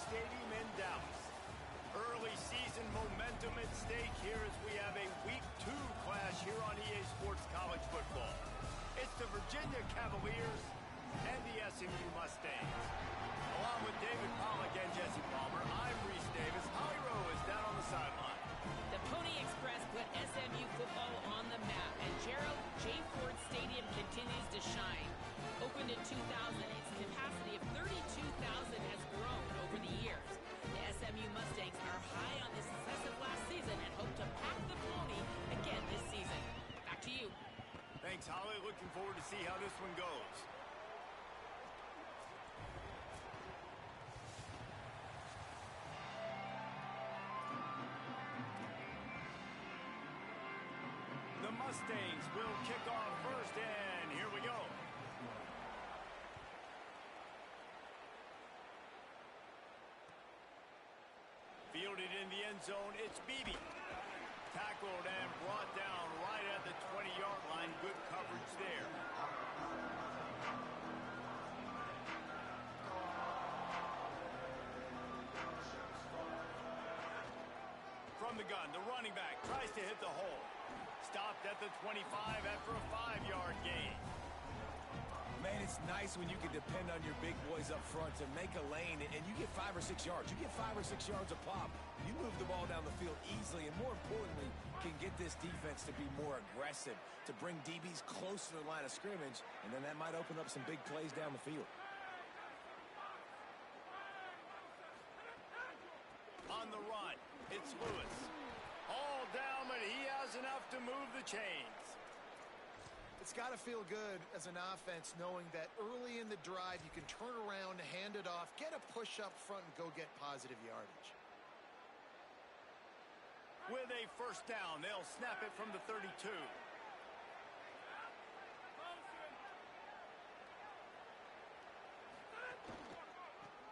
Stadium in Dallas. Early season momentum at stake here as we have a Week 2 clash here on EA Sports College Football. It's the Virginia Cavaliers and the SMU Mustangs. Along with David Pollack and Jesse Palmer, I'm Reese Davis. Holly Rowe is down on the sideline. The Pony Express put SMU football on the map, and Gerald J. Ford Stadium continues to shine. Opened in 2000, its capacity of 32,000 has grown over the years. The SMU Mustangs are high on the success of last season and hope to pack the Pony again this season. Back to you. Thanks, Holly. Looking forward to see how this one goes. The Mustangs will kick off first, and here we go. Fielded in the end zone, it's Beebe. Tackled and brought down right at the 20-yard line. Good coverage there. From the gun, the running back tries to hit the hole. Stopped at the 25 after a 5-yard gain. Man, it's nice when you can depend on your big boys up front to make a lane, and you get 5 or 6 yards. You get 5 or 6 yards a pop. You move the ball down the field easily, and more importantly, can get this defense to be more aggressive, to bring DBs close to the line of scrimmage, and then that might open up some big plays down the field. On the run, it's Lewis. All down, but he has enough to move the chains. It's got to feel good as an offense knowing that early in the drive you can turn around, hand it off, get a push up front, and go get positive yardage. With a first down, they'll snap it from the 32.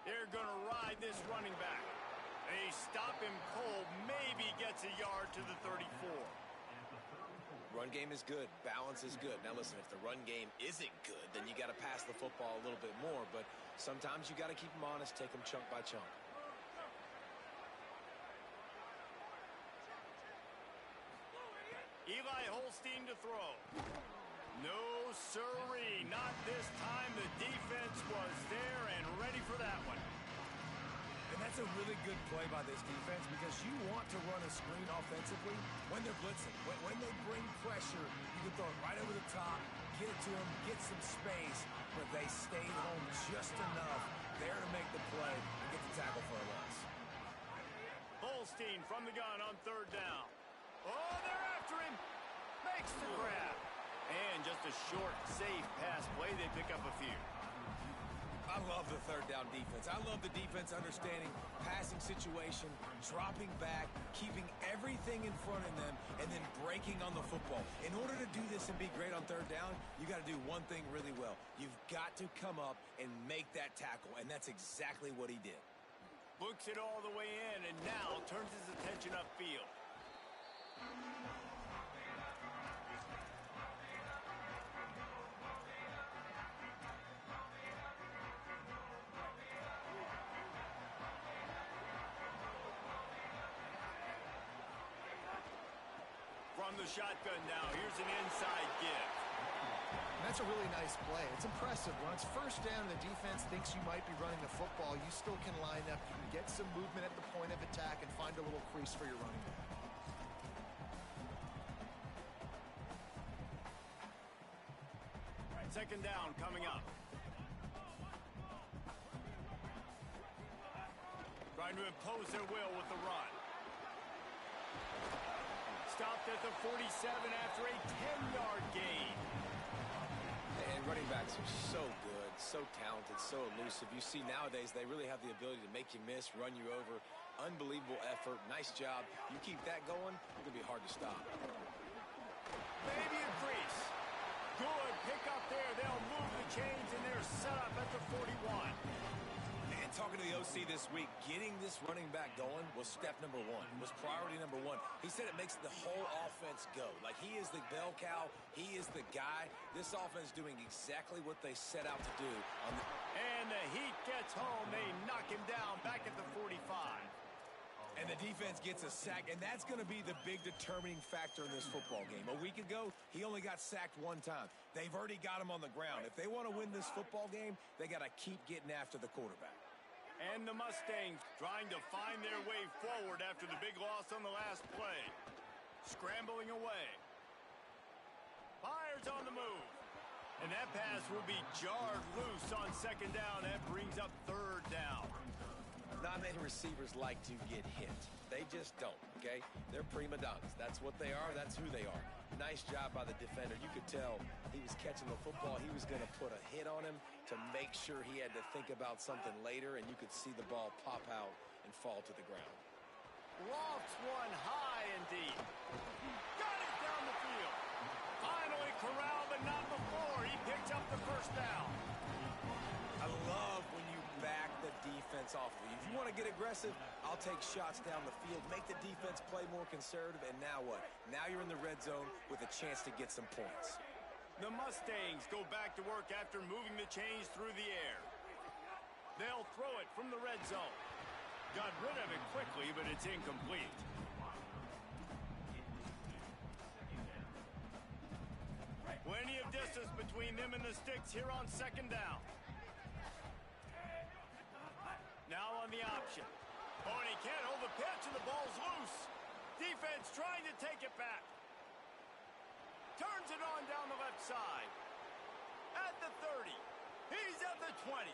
They're going to ride this running back. They stop him cold, maybe gets a yard to the 34. Run game is good. Balance is good. Now, listen, if the run game isn't good, then you got to pass the football a little bit more. But sometimes you got to keep them honest, take them chunk by chunk. Eli Holstein to throw. No, sirree. Not this time. The defense was there and ready for that one. And that's a really good play by this defense because you want to run a screen offensively when they're blitzing. When they bring pressure, you can throw it right over the top, get it to them, get some space, but they stayed home just enough there to make the play and get the tackle for a loss. Holstein from the gun on third down. Oh, they're after him. Makes the grab. And just a short, safe pass play. They pick up a few. I love the third down defense. I love the defense understanding passing situation, dropping back, keeping everything in front of them, and then breaking on the football. In order to do this and be great on third down, you got to do one thing really well. You've got to come up and make that tackle, and that's exactly what he did. Books it all the way in, and now turns his attention upfield. From the shotgun now, here's an inside give. That's a really nice play. It's impressive. When it's first down and the defense thinks you might be running the football, you still can line up. You can get some movement at the point of attack and find a little crease for your running back. Second down coming up. Trying to impose their will with the run. Stopped at the 47 after a 10-yard gain. And running backs are so good, so talented, so elusive. You see nowadays they really have the ability to make you miss, run you over. Unbelievable effort. Nice job. You keep that going, it's going to be hard to stop. Maybe a crease. Good pick up there. They'll move the chains, and they're set up at the 41. And talking to the OC this week, getting this running back going was step number one, was priority number one. He said it makes the whole offense go. Like, he is the bell cow. He is the guy. This offense doing exactly what they set out to do. And the heat gets home. They knock him down back at the And the defense gets a sack, and that's going to be the big determining factor in this football game. A week ago, he only got sacked one time. They've already got him on the ground. If they want to win this football game, they got to keep getting after the quarterback. And the Mustangs trying to find their way forward after the big loss on the last play. Scrambling away. Fires on the move. And that pass will be jarred loose on second down. That brings up third down. Not many receivers like to get hit. They just don't, okay? They're prima donnas. That's what they are. That's who they are. Nice job by the defender. You could tell he was catching the football. He was going to put a hit on him to make sure he had to think about something later, and you could see the ball pop out and fall to the ground. Lofts one high and deep. Got it down the field. Finally corralled, but not before. He picks up the first down. I love when you back the defense off of you. If you want to get aggressive, I'll take shots down the field, make the defense play more conservative, and now what? Now you're in the red zone with a chance to get some points. The Mustangs go back to work after moving the chains through the air. They'll throw it from the red zone. Got rid of it quickly, but it's incomplete. Plenty of distance between them and the sticks here on second down. Now on the option. Oh, and he can't hold the pitch, and the ball's loose. Defense trying to take it back. Turns it on down the left side. At the 30. He's at the 20.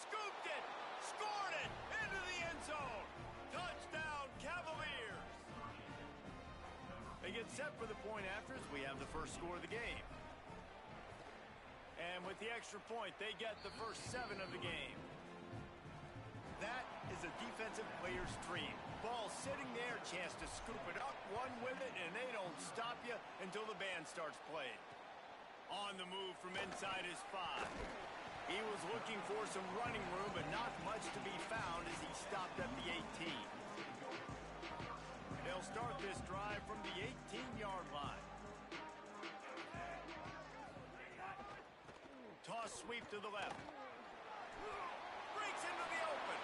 Scooped it. Scored it. Into the end zone. Touchdown, Cavaliers. They get set for the point after as we have the first score of the game. And with the extra point, they get the first 7 of the game. That is a defensive player's dream. Ball sitting there, chance to scoop it up, one with it, and they don't stop you until the band starts playing. On the move from inside his 5. He was looking for some running room, but not much to be found as he stopped at the 18. They'll start this drive from the 18-yard line. Toss sweep to the left. Breaks into the open.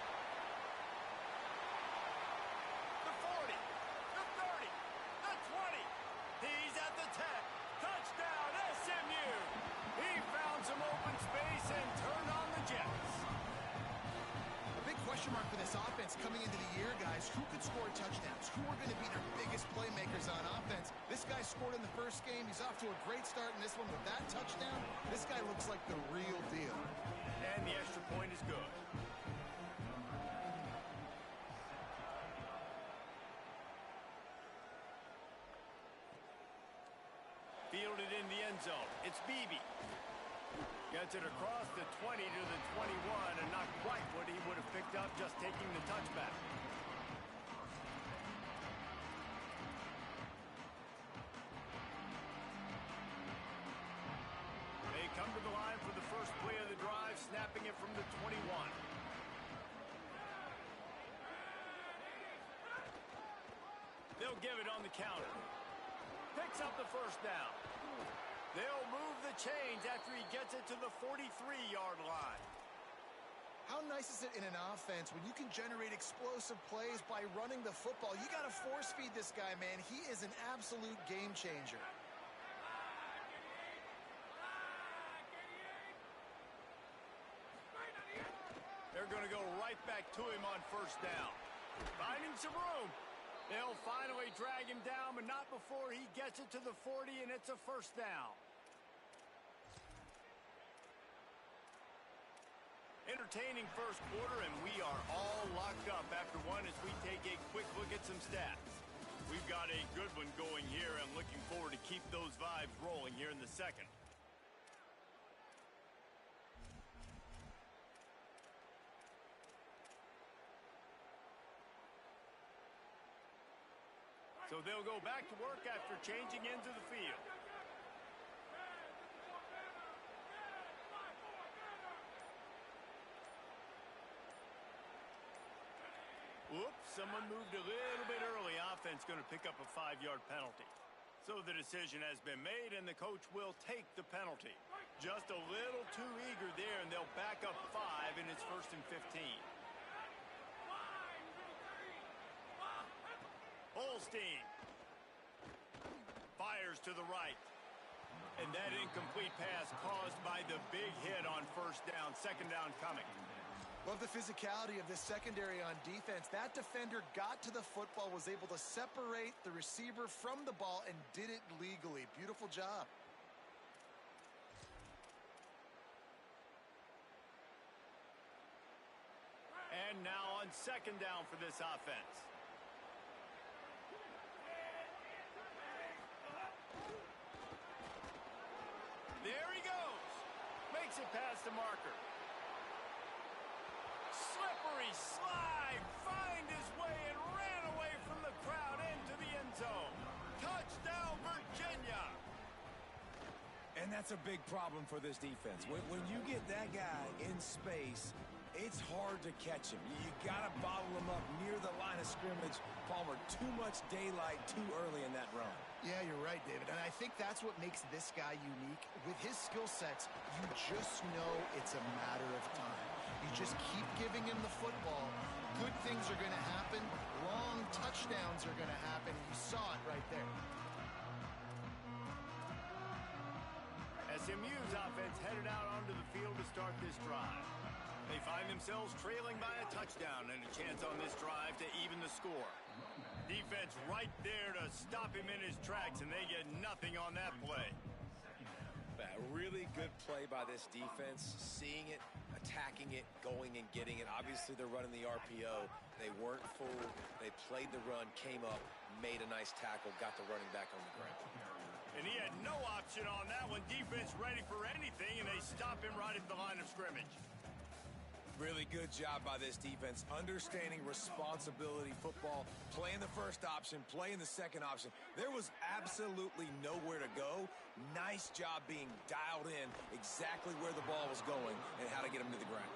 The 40. The 30. The 20. He's at the 10. Touchdown, SMU. He found some open space and turned on the Jets. A big question mark for this offense coming into the year, guys. Who could score touchdowns? Who are going to be their biggest playmakers on offense? This guy scored in the first game. He's off to a great start in this one with that touchdown. This guy looks like the real deal. And the extra point is good. Fielded in the end zone. It's Beebe. Gets it across the 20 to the 21, and not quite what he would have picked up just taking the touchback. They come to the line for the first play of the drive, snapping it from the 21. They'll give it on the counter. Picks up the first down. They'll move the chains after he gets it to the 43-yard line. How nice is it in an offense when you can generate explosive plays by running the football? You got to force feed this guy, man. He is an absolute game changer. They're going to go right back to him on first down. Finding some room. They'll finally drag him down, but not before he gets it to the 40, and it's a first down. Entertaining first quarter, and we are all locked up after one as we take a quick look at some stats. We've got a good one going here. I'm looking forward to keep those vibes rolling here in the second. So they'll go back to work after changing into the field. Whoops, someone moved a little bit early. Offense going to pick up a 5-yard penalty. So the decision has been made, and the coach will take the penalty. Just a little too eager there, and they'll back up 5, and it's 1st and 15. Holstein. Fires to the right. And that incomplete pass caused by the big hit on first down. Second down coming. Love the physicality of this secondary on defense. That defender got to the football, was able to separate the receiver from the ball, and did it legally. Beautiful job. And now on second down for this offense. There he goes. Makes it past the marker. Slippery slide. Find his way and ran away from the crowd into the end zone. Touchdown, Virginia. And that's a big problem for this defense. When you get that guy in space, it's hard to catch him. You got to bottle him up near the line of scrimmage. Palmer, too much daylight too early in that run. Yeah, you're right, David. And I think that's what makes this guy unique. With his skill sets, you just know it's a matter of time. You just keep giving him the football. Good things are going to happen. Long touchdowns are going to happen. You saw it right there. SMU's offense headed out onto the field to start this drive. They find themselves trailing by a touchdown and a chance on this drive to even the score. Defense right there to stop him in his tracks, and they get nothing on that play. A really good play by this defense, seeing it, attacking it, going and getting it. Obviously, they're running the RPO. They weren't fooled. They played the run, came up, made a nice tackle, got the running back on the ground. And he had no option on that one. Defense ready for anything, and they stop him right at the line of scrimmage. Really good job by this defense, understanding responsibility football, playing the first option, playing the second option. There was absolutely nowhere to go. Nice job being dialed in exactly where the ball was going and how to get him to the ground.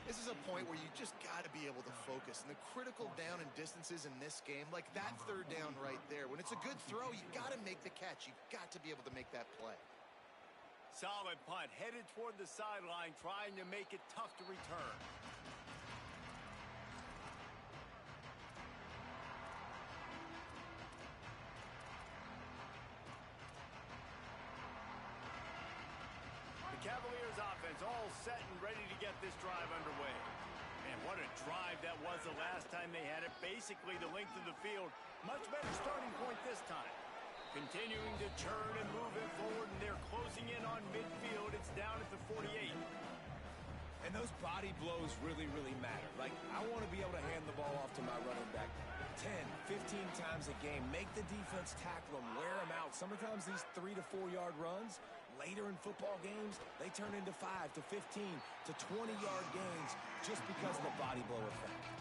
This is a point where you just got to be able to focus. And the critical down and distances in this game, like that third down right there, when it's a good throw, you got to make the catch. You've got to be able to make that play. Solid punt, headed toward the sideline, trying to make it tough to return. The Cavaliers offense all set and ready to get this drive underway. Man, what a drive that was the last time they had it. Basically the length of the field. Much better starting point this time. Continuing to churn and move it forward, and they're closing in on midfield. It's down at the 48. And those body blows really, really matter. Like, I want to be able to hand the ball off to my running back 10, 15 times a game. Make the defense tackle them, wear them out. Sometimes these 3 to 4 yard runs, later in football games, they turn into 5 to 15 to 20 yard gains just because of the body blow effect.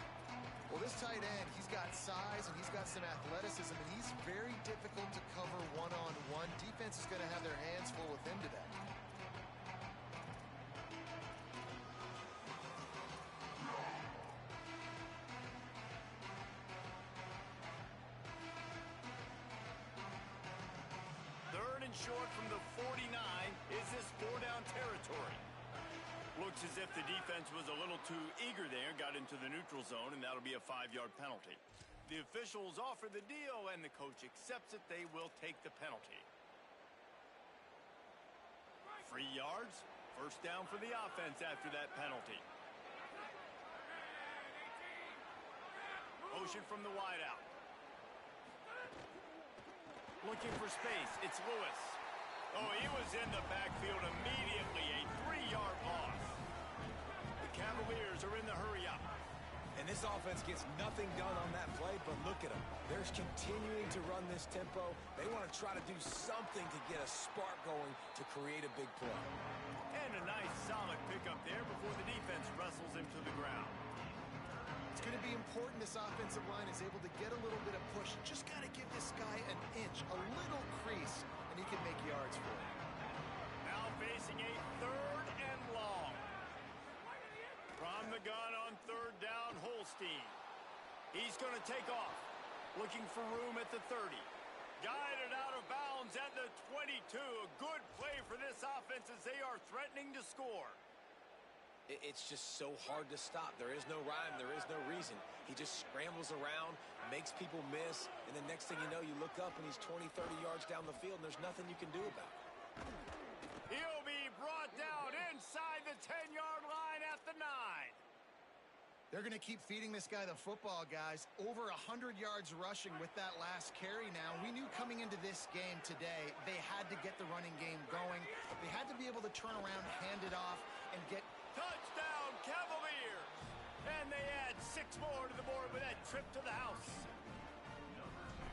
Well, this tight end, he's got size and he's got some athleticism, and he's very difficult to cover one-on-one. Defense is going to have their hands full with him today. Third and short from the 49. Is this 4-down territory? Looks as if the defense was a little too eager there, got into the neutral zone, and that'll be a 5-yard penalty. The officials offer the deal, and the coach accepts it. They will take the penalty. 3 yards, first down for the offense after that penalty. Motion from the wideout. Looking for space, it's Lewis. Oh, he was in the backfield immediately, a 3-yard loss. The Cavaliers are in the hurry-up. And this offense gets nothing done on that play, but look at them. They're continuing to run this tempo. They want to try to do something to get a spark going to create a big play. And a nice solid pickup there before the defense wrestles him to the ground. It's going to be important this offensive line is able to get a little bit of push. Just got to give this guy an inch, a little crease, and he can make yards for it. Now facing a 3rd and long. From the gun on 3rd down, Holstein. He's going to take off. Looking for room at the 30. Guided out of bounds at the 22. A good play for this offense as they are threatening to score. It's just so hard to stop. There is no rhyme. There is no reason. He just scrambles around, makes people miss, and the next thing you know, you look up and he's 20, 30 yards down the field, and there's nothing you can do about it. He'll be brought down inside the 10-yard line at the 9. They're going to keep feeding this guy the football, guys. Over 100 yards rushing with that last carry now. We knew coming into this game today, they had to get the running game going. They had to be able to turn around, hand it off, and get... Touchdown, Cavaliers! And they add 6 more to the board with that trip to the house.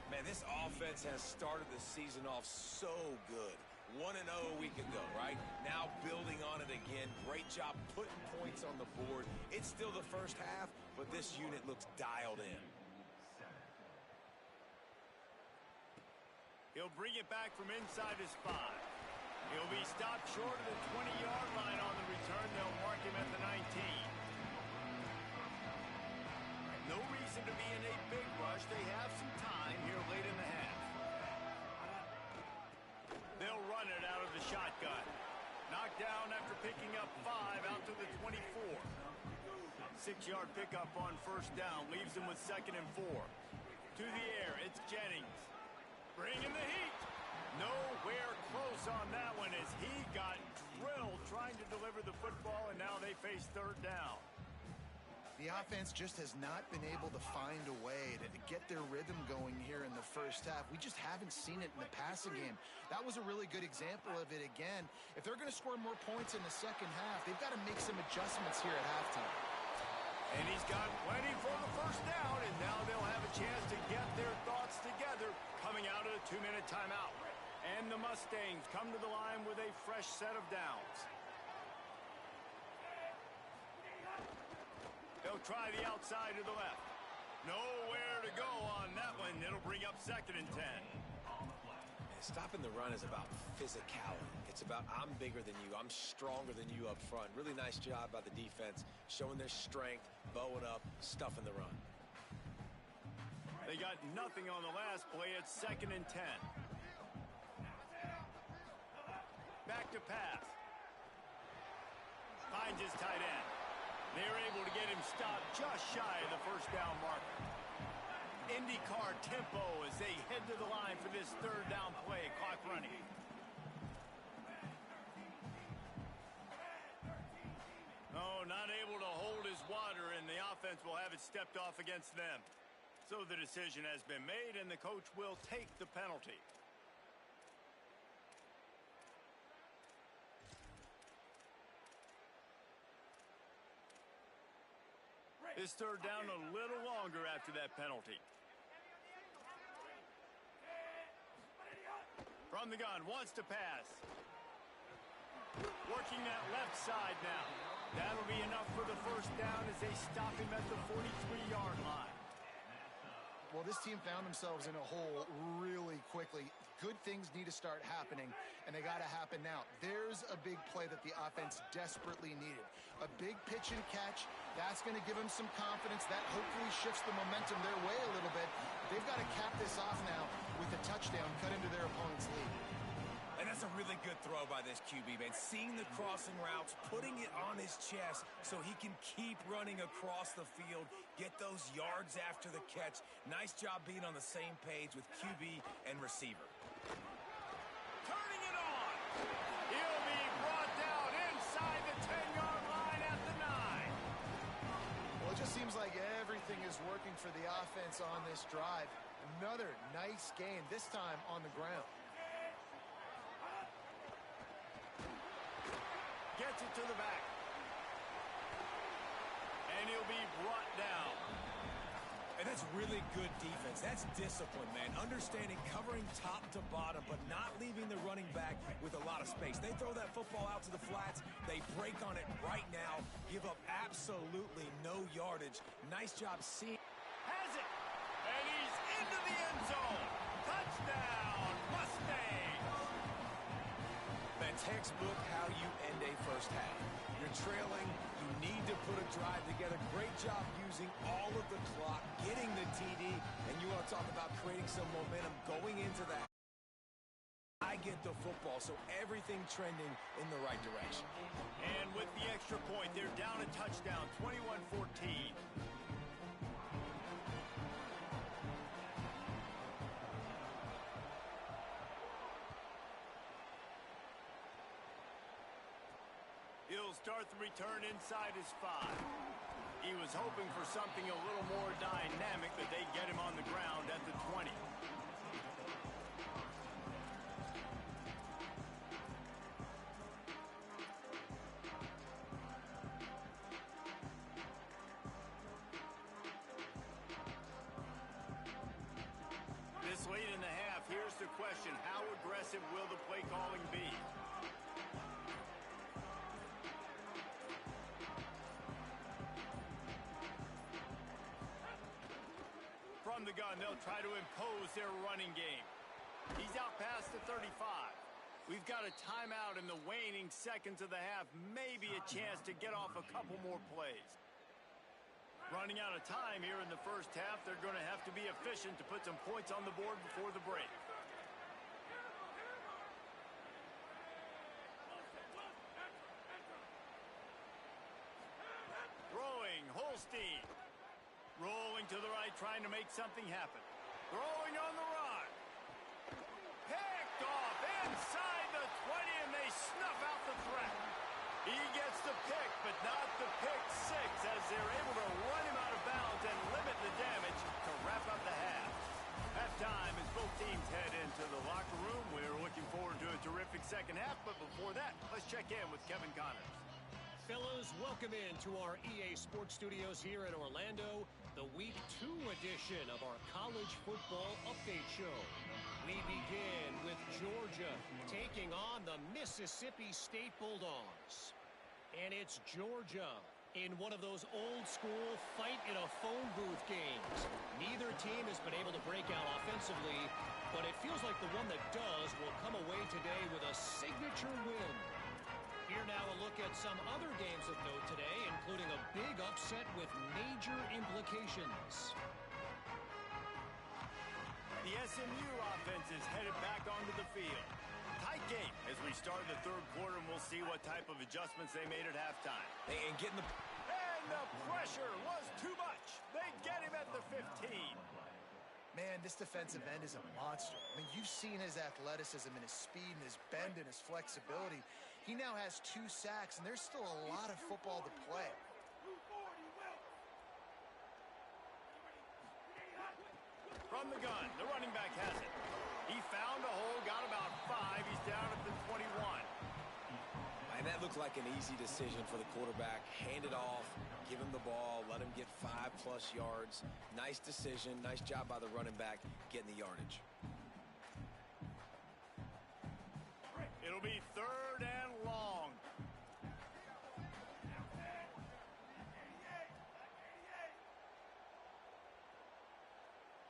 Man, this offense has started the season off so good. 1-0 a week ago, right? Now building on it again. Great job putting points on the board. It's still the first half, but this unit looks dialed in. He'll bring it back from inside his 5. He'll be stopped short of the 20-yard line on the return. They'll mark him at the 19. No reason to be in a big rush. They have some time here late in the half. They'll run it out of the shotgun. Knocked down after picking up 5 out to the 24. 6-yard pickup on first down. Leaves him with 2nd and 4. To the air, it's Jennings. Bringing the heat. Nowhere close on that one as he got drilled trying to deliver the football, and now they face 3rd down. The offense just has not been able to find a way to get their rhythm going here in the first half. We just haven't seen it in the passing game. That was a really good example of it again. If they're going to score more points in the second half, they've got to make some adjustments here at halftime. And he's got plenty for the first down, and now they'll have a chance to get their thoughts together coming out of a 2-minute timeout. And the Mustangs come to the line with a fresh set of downs. They'll try the outside to the left. Nowhere to go on that one. It'll bring up 2nd and 10. Stopping the run is about physicality. It's about I'm bigger than you. I'm stronger than you up front. Really nice job by the defense, showing their strength, bowing up, stuffing the run. They got nothing on the last play. It's 2nd and 10. Back to pass. Finds his tight end. They're able to get him stopped just shy of the first down marker. IndyCar tempo as they head to the line for this 3rd down play. Clock running. Oh, not able to hold his water, and the offense will have it stepped off against them. So the decision has been made, and the coach will take the penalty. This 3rd down a little longer after that penalty. From the gun, wants to pass. Working that left side now. That'll be enough for the first down as they stop him at the 43-yard line. Well, this team found themselves in a hole really quickly. Good things need to start happening, and they got to happen now. There's a big play that the offense desperately needed. A big pitch and catch. That's going to give them some confidence. That hopefully shifts the momentum their way a little bit. They've got to cap this off now with a touchdown cut into their opponent's lead. And that's a really good throw by this QB, man. Seeing the crossing routes, putting it on his chest so he can keep running across the field, get those yards after the catch. Nice job being on the same page with QB and receiver. Turning it on. He'll be brought down inside the 10-yard line at the 9. Well, it just seems like everything is working for the offense on this drive. Another nice gain, this time on the ground. Gets it to the back. And he'll be brought down. And that's really good defense. That's discipline, man. Understanding, covering top to bottom, but not leaving the running back with a lot of space. They throw that football out to the flats. They break on it right now. Give up absolutely no yardage. Nice job seeing. Has it. And he's into the end zone. Touchdown, Mustangs. Man, textbook how you end a first half. You're trailing. You need to put a drive together. Great job using all of the clock, getting the TD, and you want to talk about creating some momentum going into that. I get the football, so everything trending in the right direction. And with the extra point, they're down a touchdown, 21-14. He'll start the return inside his 5. He was hoping for something a little more dynamic, but they get him on the ground at the 20. This late in the half, here's the question: how aggressive will the play calling be? From the gun, they'll try to impose their running game. He's out past the 35. We've got a timeout in the waning seconds of the half. Maybe a chance to get off a couple more plays. Running out of time here in the first half. They're going to have to be efficient to put some points on the board before the break. Throwing, Holstein. Rolling to the right, trying to make something happen. Throwing on the run. Picked off inside the 20, and they snuff out the threat. He gets the pick, but not the pick six, as they're able to run him out of bounds and limit the damage to wrap up the half. Halftime as both teams head into the locker room. We're looking forward to a terrific second half, but before that, let's check in with Kevin Connors. Fellas, welcome in to our EA Sports Studios here in Orlando, the Week 2 edition of our college football update show. We begin with Georgia taking on the Mississippi State Bulldogs. And it's Georgia in one of those old-school fight-in-a-phone booth games. Neither team has been able to break out offensively, but it feels like the one that does will come away today with a signature win. Here now a look at some other games of note today, including a big upset with major implications. The SMU offense is headed back onto the field. Tight game as we start the third quarter, and we'll see what type of adjustments they made at halftime. And getting the... And the pressure was too much. They get him at the 15. Man, this defensive end is a monster. I mean, you've seen his athleticism and his speed and his bend and his flexibility. He now has 2 sacks, and there's still a lot of football to play. From the gun, the running back has it. He found a hole, got about 5. He's down at the 21. And that looked like an easy decision for the quarterback. Hand it off, give him the ball, let him get 5+ yards. Nice decision, nice job by the running back getting the yardage. It'll be 3rd and long.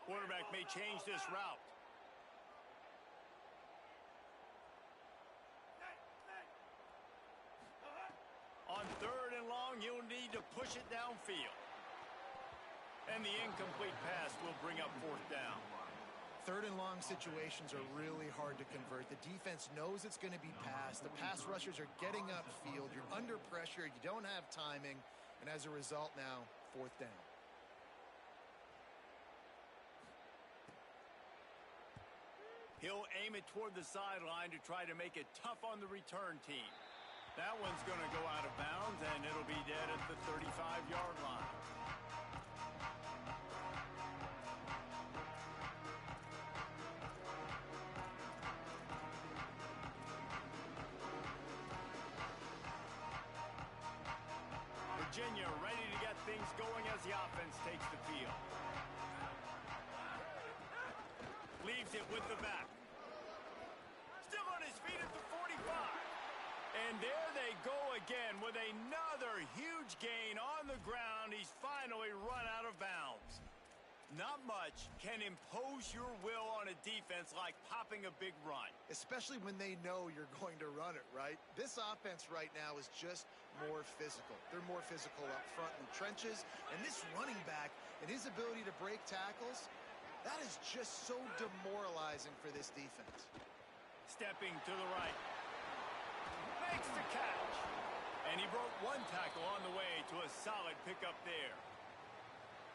Quarterback may change this route. On 3rd and long, you'll need to push it downfield. And the incomplete pass will bring up 4th down. 3rd and long situations are really hard to convert. The defense knows it's going to be passed. The pass rushers are getting upfield. You're under pressure. You don't have timing. And as a result now, 4th down. He'll aim it toward the sideline to try to make it tough on the return team. That one's going to go out of bounds, and it'll be dead at the 35-yard line. Virginia ready to get things going as the offense takes the field. Leaves it with the back. Still on his feet at the 45. And there they go again with another huge gain on the ground. He's finally run out of bounds. Not much can impose your will on a defense like popping a big run. Especially when they know you're going to run it, right? This offense right now is just more physical. They're more physical up front in the trenches. And this running back and his ability to break tackles, that is just so demoralizing for this defense. Stepping to the right. Makes the catch. And he broke one tackle on the way to a solid pickup there.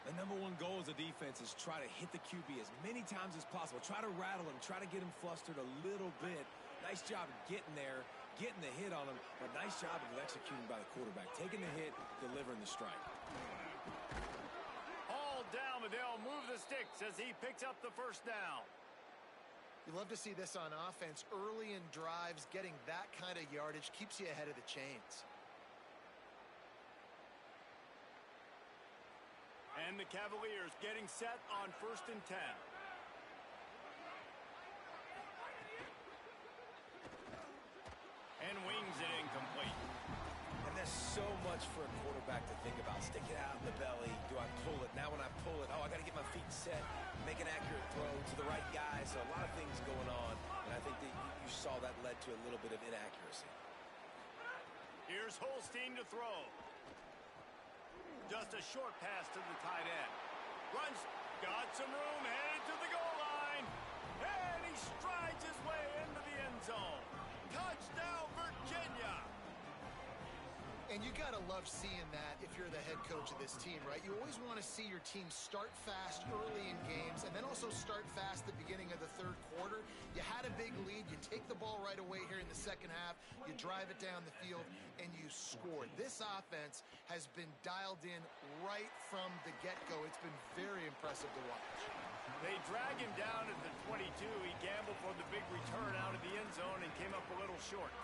The number one goal as a defense is try to hit the QB as many times as possible. Try to rattle him. Try to get him flustered a little bit. Nice job of getting there, getting the hit on him, but nice job of executing by the quarterback. Taking the hit, delivering the strike. All down, but they'll move the sticks as he picks up the first down. You love to see this on offense. Early in drives, getting that kind of yardage keeps you ahead of the chains. And the Cavaliers getting set on 1st and 10. And wings it incomplete. And there's so much for a quarterback to think about. Stick it out in the belly. Do I pull it? Now when I pull it, I got to get my feet set. Make an accurate throw to the right guy. So a lot of things going on. And I think that you saw that led to a little bit of inaccuracy. Here's Holstein to throw. Just a short pass to the tight end. Runs, got some room, headed to the goal line. And he strides his way into the end zone. Touchdown, Virginia. And you got to love seeing that if you're the head coach of this team, right? You always want to see your team start fast early in games and then also start fast at the beginning of the third quarter. You had a big lead. You take the ball right away here in the second half. You drive it down the field, and you score. This offense has been dialed in right from the get-go. It's been very impressive to watch. They drag him down at the 22. He gambled for the big return out of the end zone and came up a little short.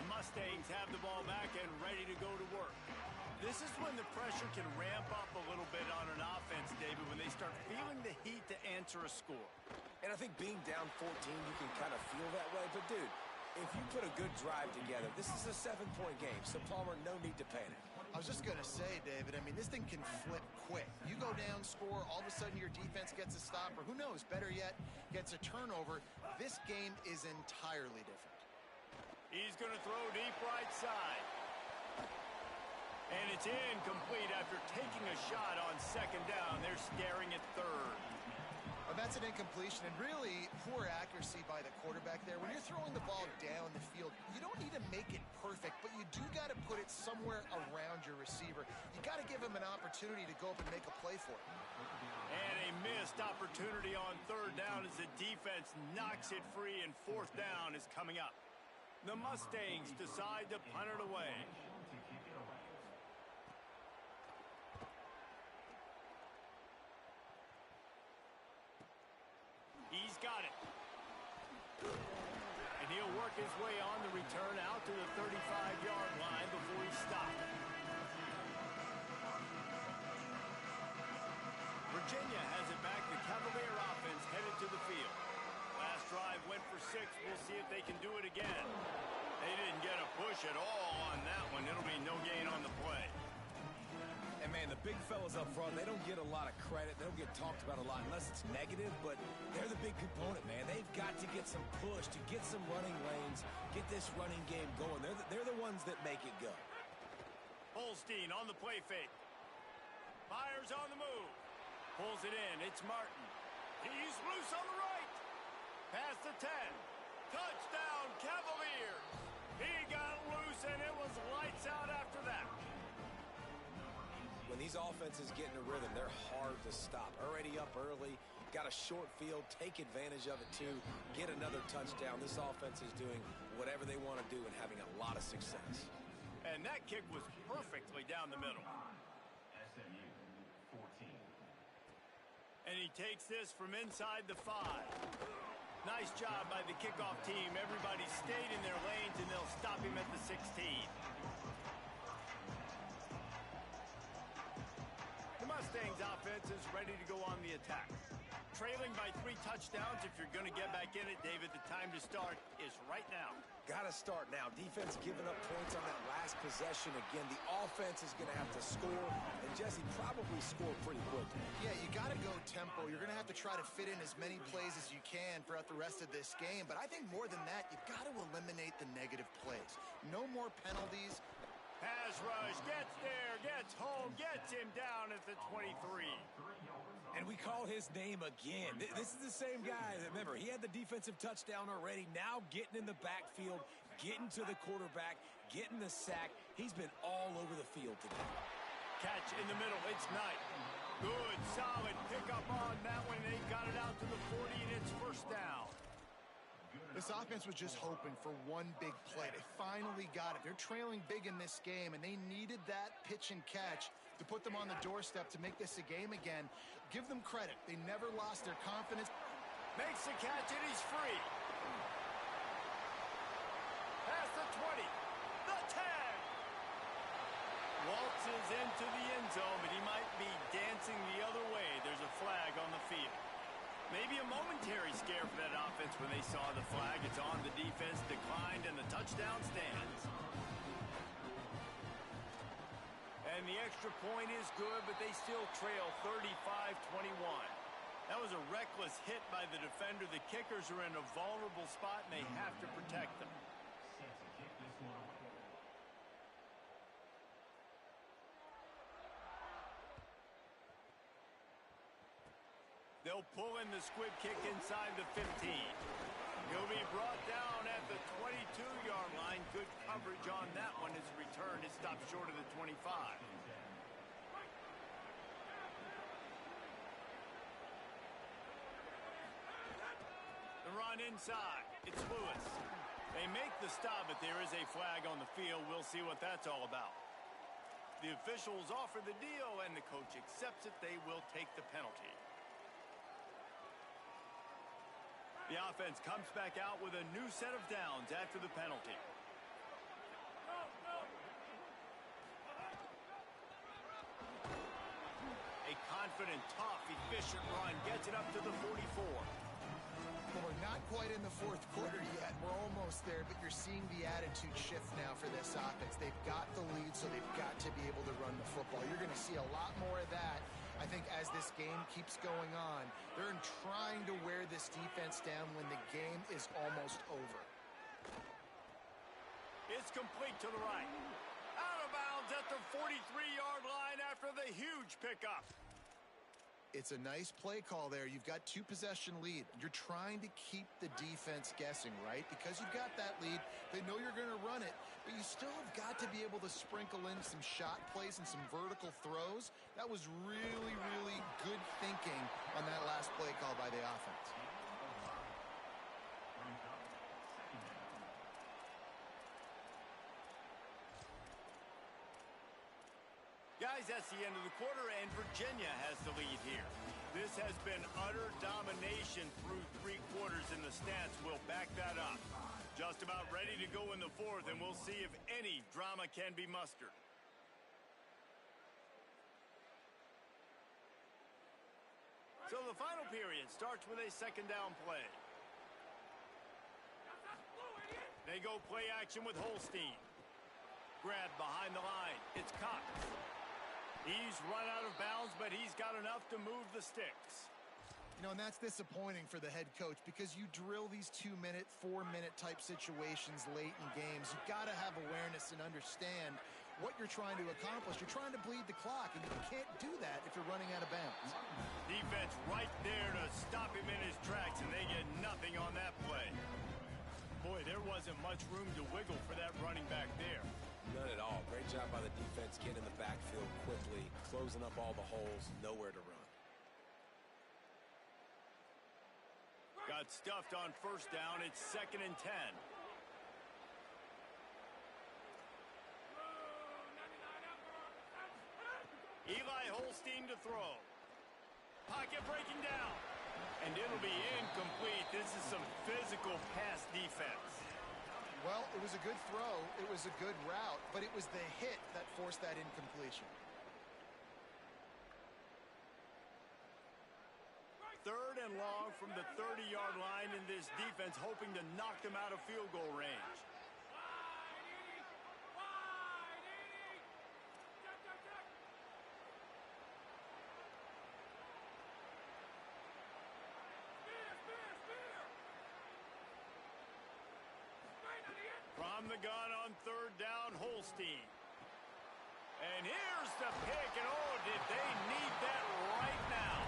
Mustangs have the ball back and ready to go to work. This is when the pressure can ramp up a little bit on an offense, David, when they start feeling the heat to answer a score. And I think being down 14, you can kind of feel that way. But, dude, if you put a good drive together, this is a 7-point game. So, Palmer, no need to panic. I was just going to say, David, I mean, this thing can flip quick. You go down, score, all of a sudden your defense gets a stop, or who knows, better yet, gets a turnover. This game is entirely different. He's going to throw deep right side. And it's incomplete after taking a shot on second down. They're staring at third. Well, that's an incompletion, and really poor accuracy by the quarterback there. When you're throwing the ball down the field, you don't need to make it perfect, but you do got to put it somewhere around your receiver. You got to give him an opportunity to go up and make a play for it. And a missed opportunity on third down as the defense knocks it free, and fourth down is coming up. The Mustangs decide to punt it away. He's got it. And he'll work his way on the return out to the 35-yard line before he stopped. Virginia has it back. The Cavalier offense headed to the field. Last drive went for 6. We'll see if they can do it again. They didn't get a push at all on that one. It'll be no gain on the play. And, man, the big fellas up front, they don't get a lot of credit. They don't get talked about a lot unless it's negative, but they're the big component, man. They've got to get some push, to get some running lanes, get this running game going. They're the ones that make it go. Holstein on the play fake. Fires on the move. Pulls it in. It's Martin. He's loose on the right. Past the 10. Touchdown, Cavaliers. He got loose, and it was lights out after that. When these offenses get in a rhythm, they're hard to stop. Already up early, got a short field, take advantage of it too, get another touchdown. This offense is doing whatever they want to do and having a lot of success. And that kick was perfectly down the middle. And he takes this from inside the 5. Nice job by the kickoff team. Everybody stayed in their lanes, and they'll stop him at the 16. The Mustangs offense is ready to go on the attack. Trailing by 3 touchdowns. If you're going to get back in it, David, the time to start is right now. Got to start now. Defense giving up points on that last possession. Again, the offense is going to have to score, and Jesse probably score pretty quickly. Yeah, you got to go tempo. You're going to have to try to fit in as many plays as you can throughout the rest of this game. But I think more than that, you've got to eliminate the negative plays. No more penalties. Pass rush, gets there, gets home, gets him down at the 23. And we call his name again. This is the same guy. Remember, he had the defensive touchdown already. Now getting in the backfield, getting to the quarterback, getting the sack. He's been all over the field today. Catch in the middle. It's Knight. Good, solid pickup on that one. They got it out to the 40, and it's first down. This offense was just hoping for one big play. They finally got it. They're trailing big in this game, and they needed that pitch and catch to put them on the doorstep to make this a game again. Give them credit. They never lost their confidence. Makes the catch, and he's free. Past the 20. The 10. Waltzes into the end zone, but he might be dancing the other way. There's a flag on the field. Maybe a momentary scare for that offense when they saw the flag. It's on. The defense declined, and the touchdown stands. And the extra point is good, but they still trail 35-21. That was a reckless hit by the defender. The kickers are in a vulnerable spot, and they have to protect them. They'll pull in the squib kick inside the 15. He'll be brought down at the 22-yard line. Good coverage on that one. His return is stopped short of the 25. The run inside. It's Lewis. They make the stop, but there is a flag on the field. We'll see what that's all about. The officials offer the deal, and the coach accepts it. They will take the penalty. The offense comes back out with a new set of downs after the penalty. A confident, tough, efficient run gets it up to the 44. Well, we're not quite in the fourth quarter yet. We're almost there, but you're seeing the attitude shift now for this offense. They've got the lead, so they've got to be able to run the football. You're going to see a lot more of that, I think, as this game keeps going on. They're trying to wear this defense down when the game is almost over. It's complete to the right. Out of bounds at the 43-yard line after the huge pickup. It's a nice play call there. You've got two-possession lead. You're trying to keep the defense guessing, right? Because you've got that lead, they know you're going to run it, but you still have got to be able to sprinkle in some shot plays and some vertical throws. That was really, really good thinking on that last play call by the offense. Guys, that's the end of the quarter, and Virginia has the lead here. This has been utter domination through three quarters, and the stats will back that up. Just about ready to go in the fourth, and we'll see if any drama can be mustered. So the final period starts with a second down play. They go play action with Holstein. Grab behind the line. It's Cox. He's run out of bounds, but he's got enough to move the sticks. You know, and that's disappointing for the head coach because you drill these 2-minute, 4-minute type situations late in games. You've got to have awareness and understand what you're trying to accomplish. You're trying to bleed the clock, and you can't do that if you're running out of bounds. Defense right there to stop him in his tracks, and they get nothing on that play. Boy, there wasn't much room to wiggle for that running back there. None at all. Great job by the defense getting in the backfield quickly, closing up all the holes, nowhere to run. Got stuffed on first down. It's 2nd and 10. Eli Holstein to throw. Pocket breaking down. And it'll be incomplete. This is some physical pass defense. Well, it was a good throw. It was a good route, but it was the hit that forced that incompletion. 3rd and long from the 30-yard line, in this defense hoping to knock them out of field goal range. From the gun on 3rd down, Holstein. And here's the pick, and oh, did they need that right now.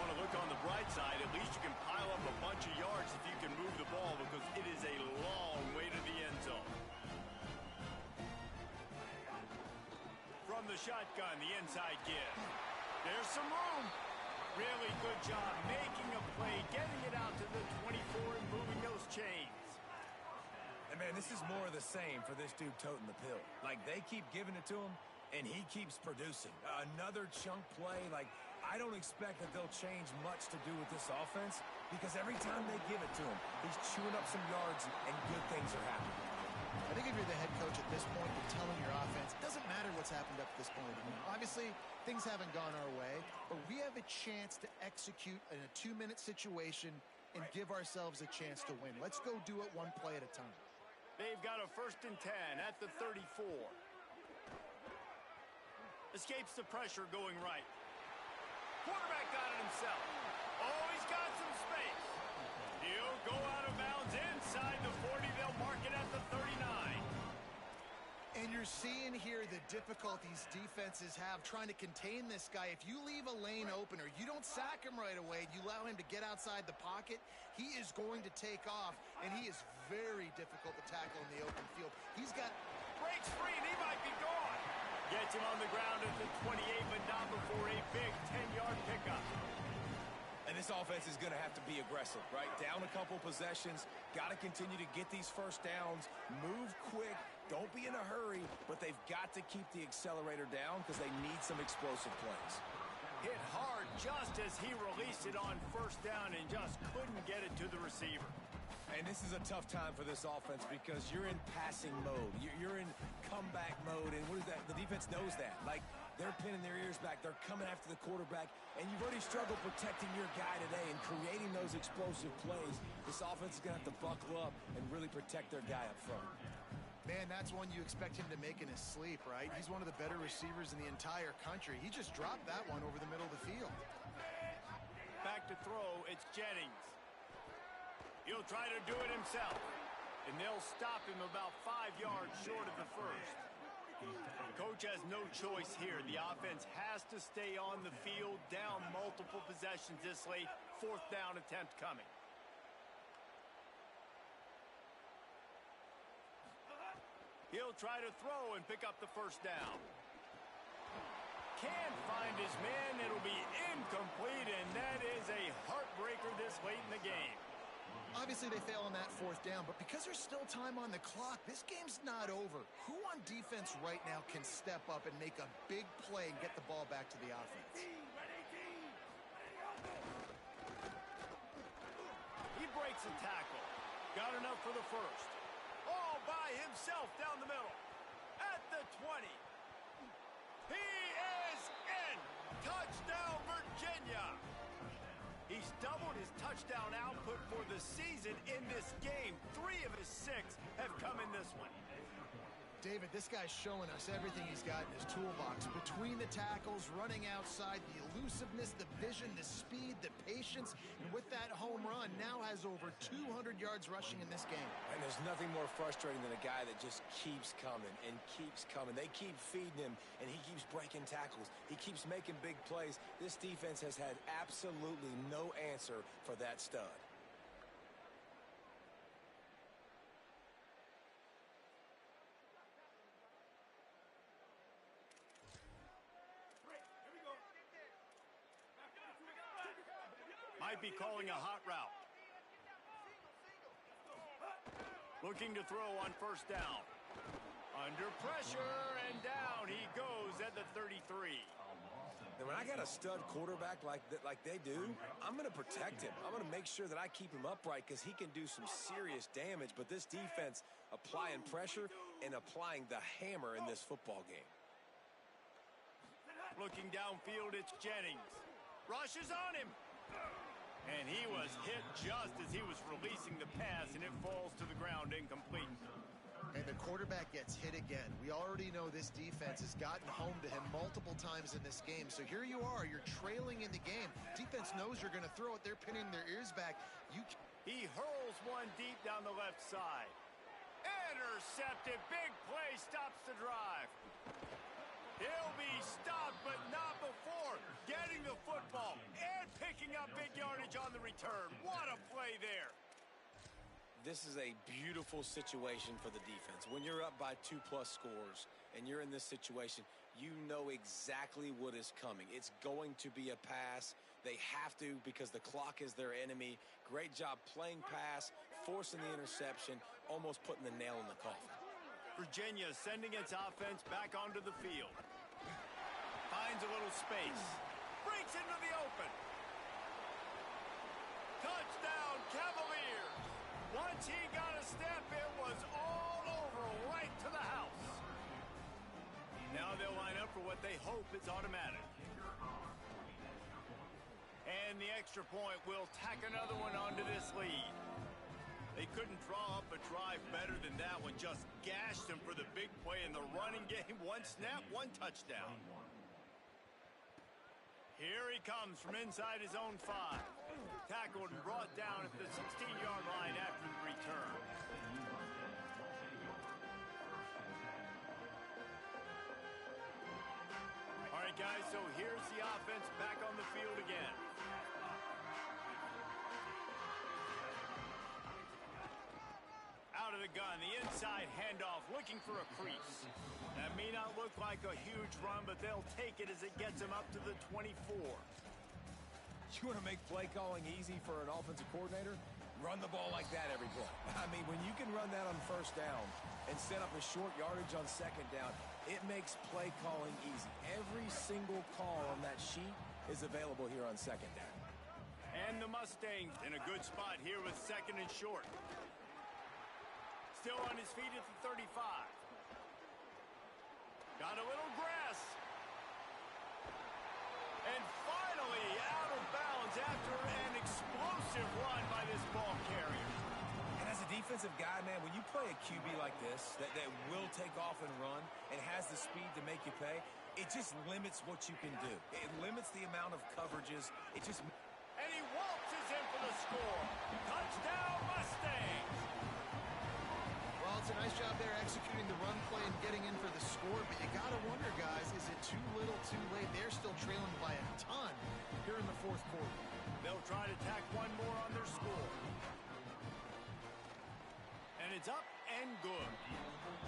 want to look on the bright side, at least you can pile up a bunch of yards if you can move the ball because it is a long way to the end zone. From the shotgun, the inside give. There's some room. Really good job making a play, getting it out to the 24 and moving those chains. And, man, this is more of the same for this dude toting the pill. Like, they keep giving it to him, and he keeps producing. Another chunk play. Like, I don't expect that they'll change much to do with this offense because every time they give it to him, he's chewing up some yards and good things are happening. I think if you're the head coach at this point, you're telling your offense, it doesn't matter what's happened up to this point. Obviously, things haven't gone our way, but we have a chance to execute in a 2-minute situation and give ourselves a chance to win. Let's go do it one play at a time. They've got a 1st and 10 at the 34. Escapes the pressure going right. Quarterback got it himself. Oh, he's got some space. He'll go out of bounds inside the 40. They'll mark it at the 39. And you're seeing here the difficulties defenses have trying to contain this guy. If you leave a lane open or you don't sack him right away, you allow him to get outside the pocket, he is going to take off, and he is very difficult to tackle in the open field. He's got... Breaks free, and he might be gone. Gets him on the ground at the 28, but not before a big 10-yard pickup. And this offense is going to have to be aggressive, right? Down a couple possessions, got to continue to get these first downs, move quick, don't be in a hurry, but they've got to keep the accelerator down because they need some explosive plays. Hit hard just as he released it on 1st down and just couldn't get it to the receiver. And this is a tough time for this offense because you're in passing mode. You're in comeback mode, and what is that? The defense knows that. Like, they're pinning their ears back. They're coming after the quarterback, and you've already struggled protecting your guy today and creating those explosive plays. This offense is going to have to buckle up and really protect their guy up front. Man, that's one you expect him to make in his sleep, right? He's one of the better receivers in the entire country. He just dropped that one over the middle of the field. Back to throw, it's Jennings. He'll try to do it himself, and they'll stop him about 5 yards short of the 1st. The coach has no choice here. The offense has to stay on the field, down multiple possessions this late. 4th down attempt coming. He'll try to throw and pick up the 1st down. Can't find his man. It'll be incomplete, and that is a heartbreaker this late in the game. Obviously, they fail on that 4th down, but because there's still time on the clock, this game's not over. Who on defense right now can step up and make a big play and get the ball back to the offense? He breaks a tackle. Got enough for the 1st. All by himself down the middle. At the 20. He is in. Touchdown, Virginia. He's doubled his touchdown output for the season in this game. 3 of his 6 have come in this one. David, this guy's showing us everything he's got in his toolbox. Between the tackles, running outside, the elusiveness, the vision, the speed, the patience, and with that home run, now has over 200 yards rushing in this game. And there's nothing more frustrating than a guy that just keeps coming and keeps coming. They keep feeding him, and he keeps breaking tackles. He keeps making big plays. This defense has had absolutely no answer for that stud. Might be calling a hot route. Looking to throw on 1st down. Under pressure, and down he goes at the 33. And when I got a stud quarterback like they do, I'm going to protect him. I'm going to make sure that I keep him upright because he can do some serious damage. But this defense applying pressure and applying the hammer in this football game. Looking downfield, it's Jennings. Rushes on him. And he was hit just as he was releasing the pass, and it falls to the ground incomplete. And the quarterback gets hit again. We already know this defense has gotten home to him multiple times in this game. So here you are, you're trailing in the game. Defense knows you're going to throw it. They're pinning their ears back. He hurls one deep down the left side. Intercepted. Big play stops the drive. He'll be stopped, but not before getting the football and picking up big yardage on the return. What a play there. This is a beautiful situation for the defense. When you're up by 2+ scores and you're in this situation, you know exactly what is coming. It's going to be a pass. They have to because the clock is their enemy. Great job playing pass, forcing the interception, almost putting the nail in the coffin. Virginia sending its offense back onto the field. Finds a little space. Breaks into the open. Touchdown, Cavaliers. Once he got a step, it was all over, right to the house. Now they'll line up for what they hope is automatic. And the extra point will tack another one onto this lead. They couldn't draw up a drive better than that one. Just gashed him for the big play in the running game. One snap, one touchdown. Here he comes from inside his own 5. Tackled and brought down at the 16-yard line after the return. All right, guys, so here's the offense back on the field again. Out of the gun, the inside handoff, looking for a crease. That may not look like a huge run, but they'll take it as it gets them up to the 24. You want to make play calling easy for an offensive coordinator? Run the ball like that every play. I mean, when you can run that on first down and set up a short yardage on second down, it makes play calling easy. Every single call on that sheet is available here on second down. And the Mustangs in a good spot here with second and short. Still on his feet at the 35. Got a little grass. And finally out of bounds after an explosive run by this ball carrier. And as a defensive guy, man, when you play a QB like this that will take off and run and has the speed to make you pay, it just limits what you can do. It limits the amount of coverages. It just... And he waltzes in for the score. Touchdown, Mustangs! Well, it's a nice job there executing the run play and getting in for the score, but you got to wonder, guys, is it too little, too late? They're still trailing by a ton here in the fourth quarter. They'll try to tack one more on their score. And it's up and good.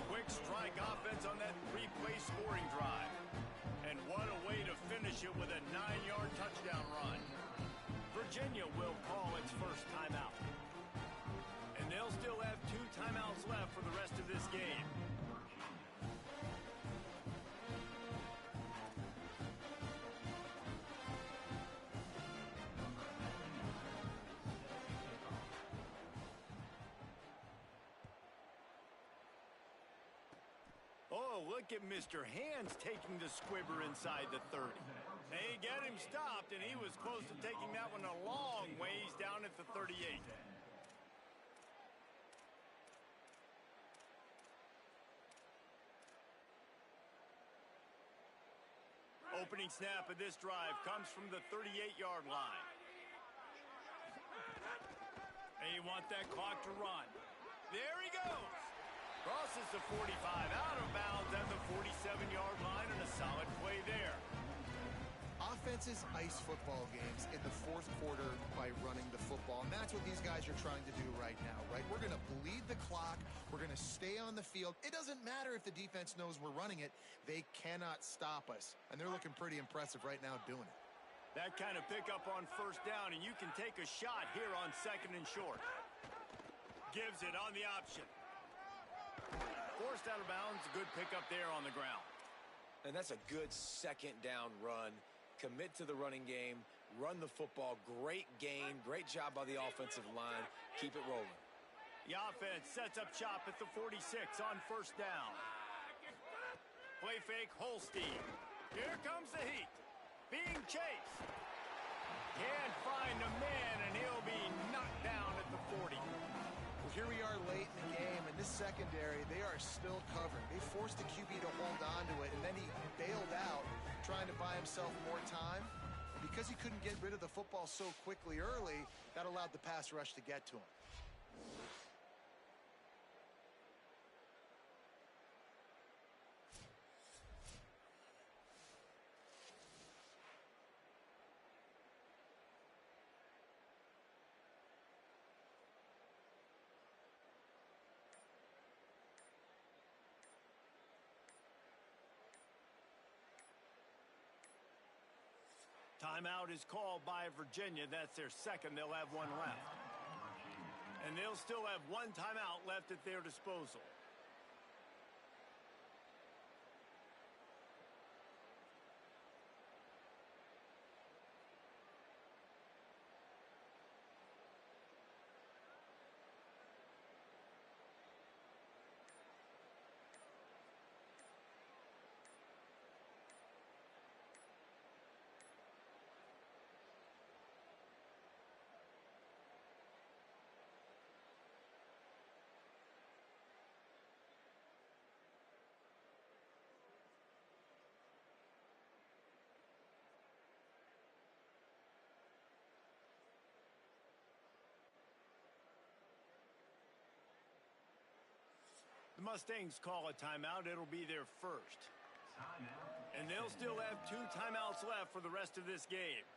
Quick strike offense on that 3-play scoring drive. And what a way to finish it with a 9-yard touchdown run. Virginia will call its first timeout. And they'll still have 2 timeouts left for the rest of this game. Oh, look at Mr. Hands taking the squibber inside the 30. They get him stopped, and he was close to taking that one a long ways down at the 38. Opening snap of this drive comes from the 38-yard line. And you want that clock to run. There he goes. Crosses the 45, out of bounds at the 47-yard line, and a solid play there. Offenses ice football games in the fourth quarter by running the football, and that's what these guys are trying to do right now, right? We're going to bleed the clock. We're going to stay on the field. It doesn't matter if the defense knows we're running it. They cannot stop us, and they're looking pretty impressive right now doing it. That kind of pickup on first down, and you can take a shot here on second and short. Gives it on the option. Forced out of bounds, a good pickup there on the ground. And that's a good second down run. Commit to the running game, run the football. Great gain, great job by the offensive line. Keep it rolling. The offense sets up shop at the 46 on first down. Play fake, Holstein. Here comes the heat. Being chased. Can't find a man, and he'll be knocked down at the 40. Well, here we are late in the game, and this secondary, they are still covered. They forced the QB to hold on to it, and then he bailed out, trying to buy himself more time. And because he couldn't get rid of the football so quickly early, that allowed the pass rush to get to him. Timeout is called by Virginia. That's their second. They'll have one left. And they'll still have one timeout left at their disposal. The Mustangs call a timeout. It'll be their first. And they'll still have 2 timeouts left for the rest of this game.